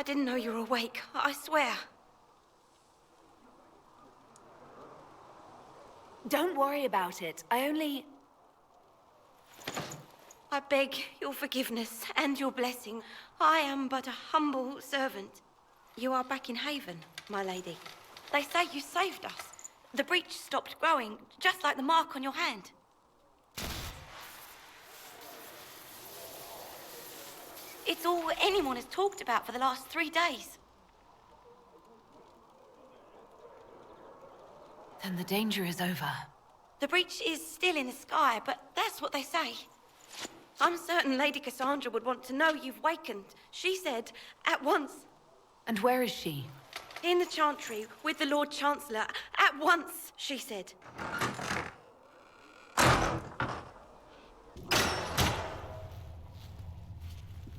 I didn't know you were awake, I swear. Don't worry about it. I beg your forgiveness and your blessing. I am but a humble servant. You are back in Haven, my lady. They say you saved us. The breach stopped growing, just like the mark on your hand. It's all anyone has talked about for the last 3 days. Then the danger is over. The breach is still in the sky, but that's what they say. I'm certain Lady Cassandra would want to know you've wakened. She said, at once. And where is she? In the Chantry, with the Lord Chancellor. At once, she said.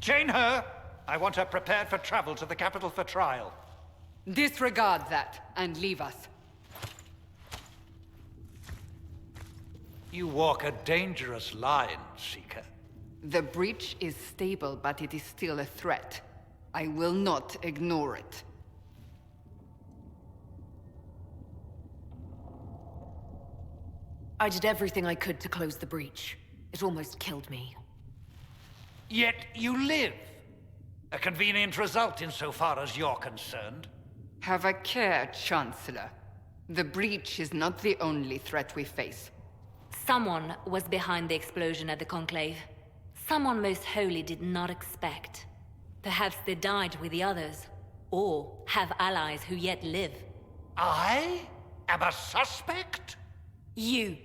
Chain her! I want her prepared for travel to the capital for trial. Disregard that, and leave us. You walk a dangerous line, Seeker. The breach is stable, but it is still a threat. I will not ignore it. I did everything I could to close the breach. It almost killed me. Yet you live. A convenient result insofar as you're concerned. Have a care, Chancellor. The breach is not the only threat we face. Someone was behind the explosion at the Conclave. Someone Most Holy did not expect. Perhaps they died with the others, or have allies who yet live. I am a suspect? You,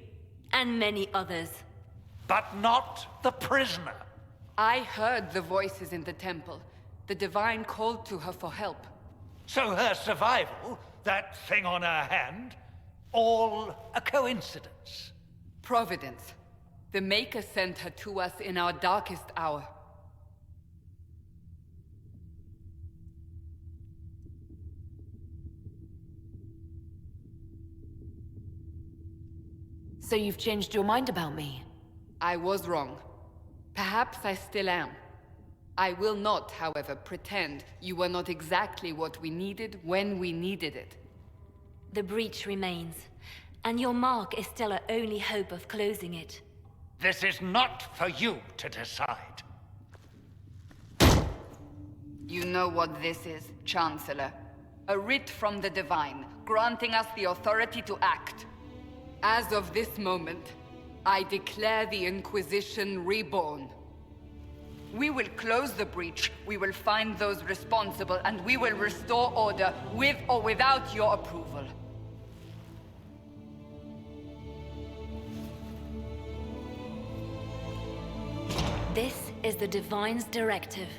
and many others. But not the prisoner. I heard the voices in the temple. The Divine called to her for help. So her survival, that thing on her hand, all a coincidence. Providence. The Maker sent her to us in our darkest hour. So you've changed your mind about me? I was wrong. Perhaps I still am. I will not, however, pretend you were not exactly what we needed when we needed it. The breach remains, and your mark is still our only hope of closing it. This is not for you to decide. You know what this is, Chancellor. A writ from the Divine, granting us the authority to act. As of this moment, I declare the Inquisition reborn. We will close the breach, we will find those responsible, and we will restore order with or without your approval. This is the Divine's directive.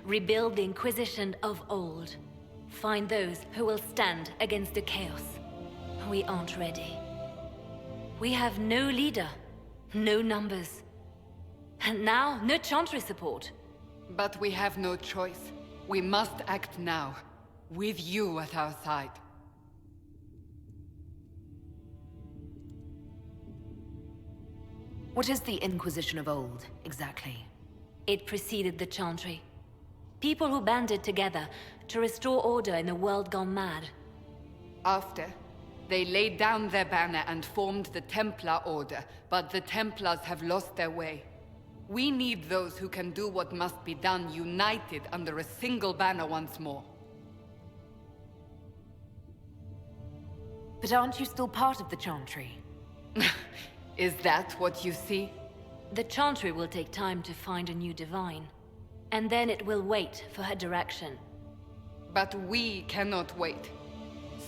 Rebuild the Inquisition of old. Find those who will stand against the chaos. We aren't ready. We have no leader, no numbers. And now, no Chantry support. But we have no choice. We must act now, with you at our side. What is the Inquisition of old, exactly? It preceded the Chantry. People who banded together to restore order in a world gone mad. After, they laid down their banner and formed the Templar Order, but the Templars have lost their way. We need those who can do what must be done, united under a single banner once more. But aren't you still part of the Chantry? Is that what you see? The Chantry will take time to find a new Divine. And then it will wait for her direction. But we cannot wait.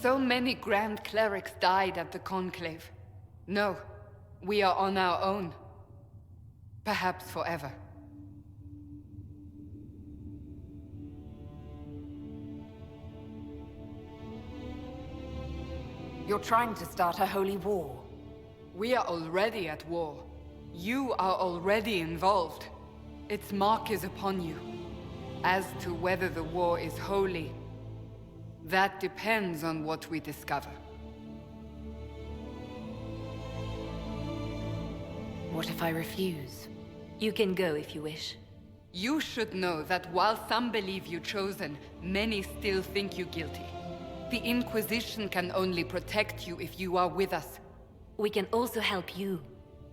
So many Grand Clerics died at the Conclave. No, we are on our own. Perhaps forever. You're trying to start a holy war. We are already at war. You are already involved. Its mark is upon you. As to whether the war is holy, that depends on what we discover. What if I refuse? You can go if you wish. You should know that while some believe you chosen, many still think you guilty. The Inquisition can only protect you if you are with us. We can also help you.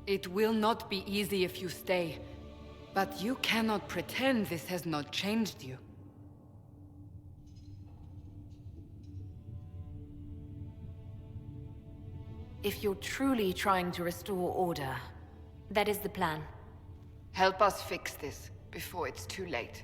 It will not be easy if you stay, but you cannot pretend this has not changed you. If you're truly trying to restore order, That is the plan. Help us fix this before it's too late.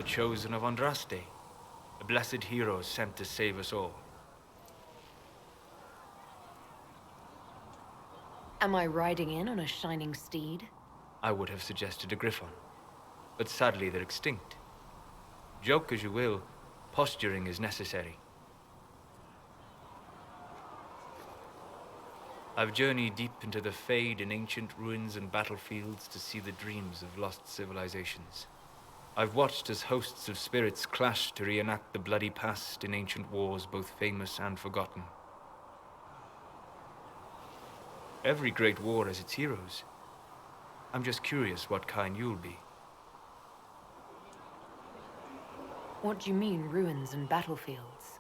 Chosen of Andraste, a blessed hero sent to save us all. am I riding in on a shining steed? I would have suggested a griffon, but sadly they're extinct. Joke as you will, posturing is necessary. I've journeyed deep into the Fade in ancient ruins and battlefields to see the dreams of lost civilizations. I've watched as hosts of spirits clash to reenact the bloody past in ancient wars both famous and forgotten. Every great war has its heroes. I'm just curious what kind you'll be. What do you mean, ruins and battlefields?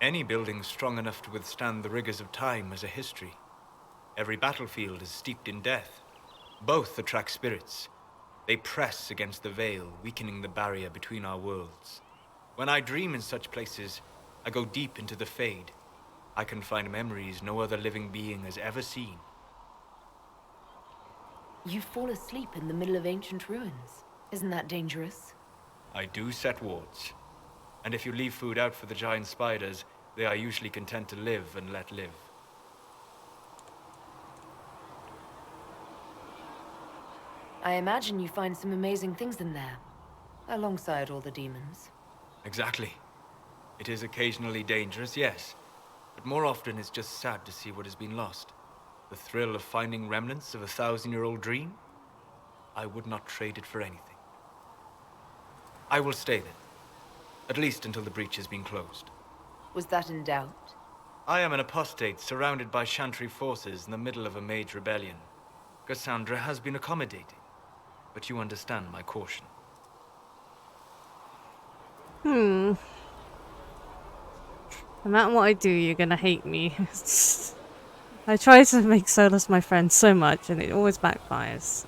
Any building strong enough to withstand the rigors of time has a history. Every battlefield is steeped in death. Both attract spirits. They press against the veil, weakening the barrier between our worlds. When I dream in such places, I go deep into the Fade. I can find memories no other living being has ever seen. You fall asleep in the middle of ancient ruins. Isn't that dangerous? I do set wards. And if you leave food out for the giant spiders, they are usually content to live and let live. I imagine you find some amazing things in there, alongside all the demons. Exactly. It is occasionally dangerous, yes. But more often it's just sad to see what has been lost. The thrill of finding remnants of a 1,000-year-old dream? I would not trade it for anything. I will stay then. At least until the breach has been closed. Was that in doubt? I am an apostate surrounded by Chantry forces in the middle of a mage rebellion. Cassandra has been accommodating, but you understand my caution. No matter what I do, you're gonna hate me. I try to make Solus my friend so much, and it always backfires.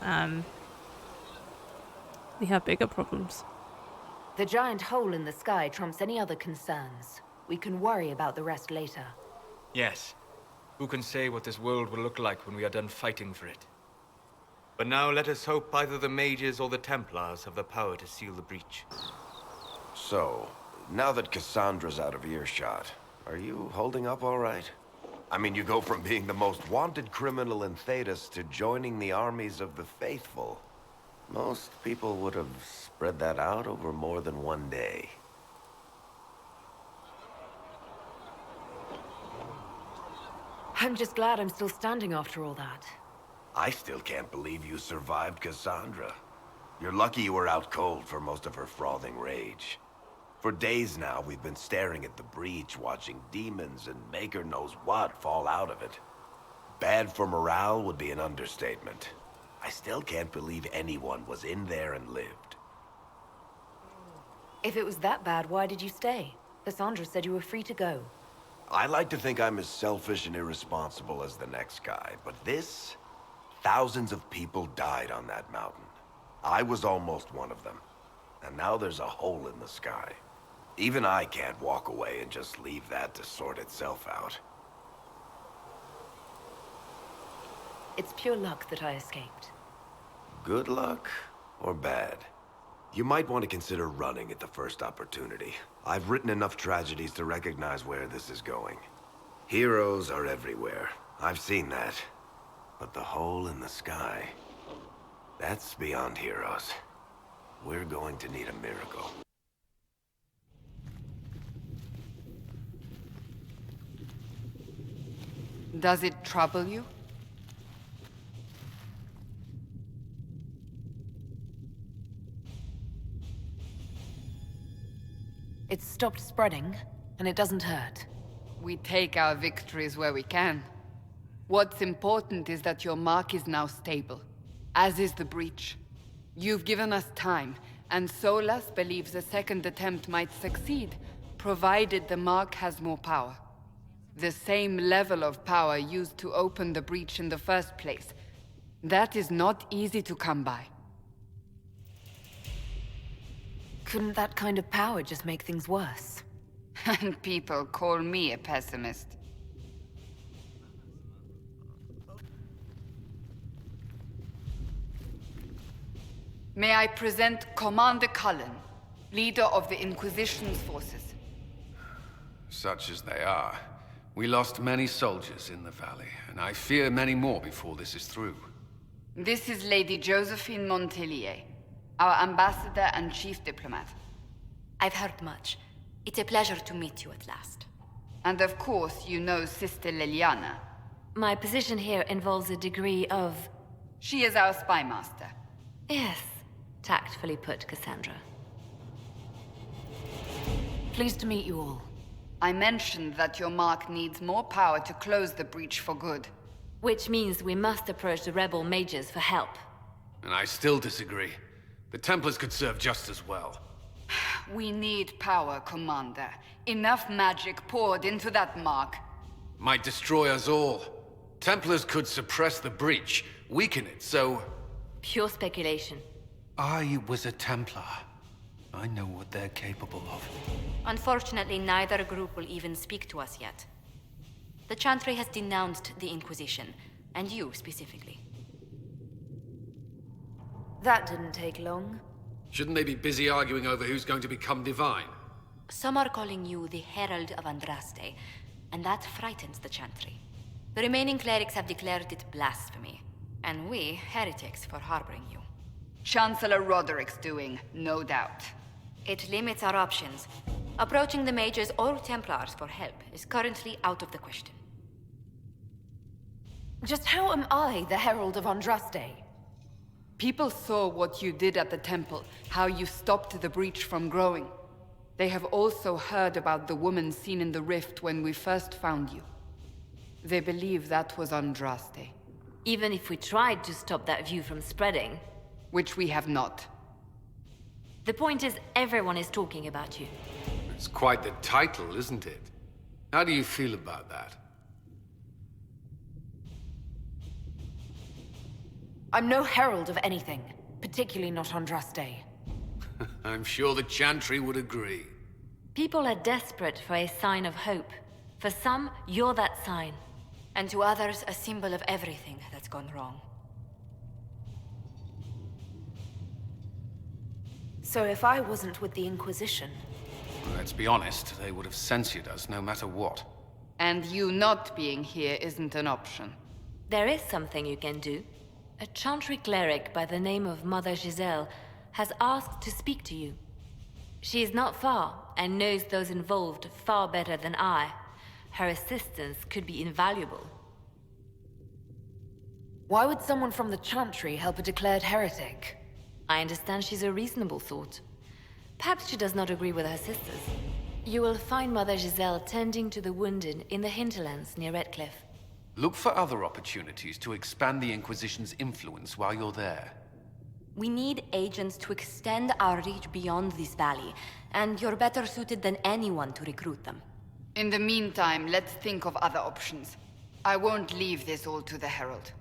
We have bigger problems. The giant hole in the sky trumps any other concerns. We can worry about the rest later. Yes. Who can say what this world will look like when we are done fighting for it? But now let us hope either the mages or the templars have the power to seal the breach. So, now that Cassandra's out of earshot, are you holding up all right? I mean, you go from being the most wanted criminal in Thedas to joining the armies of the faithful. Most people would have spread that out over more than one day. I'm just glad I'm still standing after all that. I still can't believe you survived Cassandra. You're lucky you were out cold for most of her frothing rage. For days now, we've been staring at the breach, watching demons and maker knows what fall out of it. Bad for morale would be an understatement. I still can't believe anyone was in there and lived. If it was that bad, why did you stay? Cassandra said you were free to go. I like to think I'm as selfish and irresponsible as the next guy, but this... Thousands of people died on that mountain. I was almost one of them. And now there's a hole in the sky. Even I can't walk away and just leave that to sort itself out. It's pure luck that I escaped. Good luck or bad? You might want to consider running at the first opportunity. I've written enough tragedies to recognize where this is going. Heroes are everywhere. I've seen that. But the hole in the sky, that's beyond heroes. We're going to need a miracle. Does it trouble you? It's stopped spreading, and it doesn't hurt. We take our victories where we can. What's important is that your mark is now stable, as is the breach. You've given us time, and Solas believes a second attempt might succeed, provided the mark has more power. The same level of power used to open the breach in the first place. That is not easy to come by. Couldn't that kind of power just make things worse? And people call me a pessimist. May I present Commander Cullen, leader of the Inquisition's forces. Such as they are. We lost many soldiers in the valley, and I fear many more before this is through. This is Lady Josephine Montelier, our ambassador and chief diplomat. I've heard much. It's a pleasure to meet you at last. And of course, you know Sister Liliana. My position here involves a degree of... She is our spy master. Yes, tactfully put, Cassandra. Pleased to meet you all. I mentioned that your mark needs more power to close the breach for good. Which means we must approach the rebel mages for help. And I still disagree. The Templars could serve just as well. We need power, Commander. Enough magic poured into that mark. Might destroy us all. Templars could suppress the breach, weaken it, so... Pure speculation. I was a Templar. I know what they're capable of. Unfortunately, neither group will even speak to us yet. The Chantry has denounced the Inquisition, and you specifically. That didn't take long. Shouldn't they be busy arguing over who's going to become divine? Some are calling you the Herald of Andraste, and that frightens the Chantry. The remaining clerics have declared it blasphemy, and we, heretics, for harboring you. Chancellor Roderick's doing, no doubt. It limits our options. Approaching the mages or Templars for help is currently out of the question. Just how am I the Herald of Andraste? People saw what you did at the temple, how you stopped the breach from growing. They have also heard about the woman seen in the rift when we first found you. They believe that was Andraste. Even if we tried to stop that view from spreading... Which we have not. The point is, everyone is talking about you. It's quite the title, isn't it? How do you feel about that? I'm no herald of anything, particularly not Andraste. I'm sure the Chantry would agree. People are desperate for a sign of hope. For some, you're that sign. And to others, a symbol of everything that's gone wrong. So if I wasn't with the Inquisition... Let's be honest, they would have censored us no matter what. And you not being here isn't an option. There is something you can do. A Chantry cleric by the name of Mother Giselle has asked to speak to you. She is not far, and knows those involved far better than I. Her assistance could be invaluable. Why would someone from the Chantry help a declared heretic? I understand she's a reasonable sort. Perhaps she does not agree with her sisters. You will find Mother Giselle tending to the wounded in the hinterlands near Redcliffe. Look for other opportunities to expand the Inquisition's influence while you're there. We need agents to extend our reach beyond this valley, and you're better suited than anyone to recruit them. In the meantime, let's think of other options. I won't leave this all to the Herald.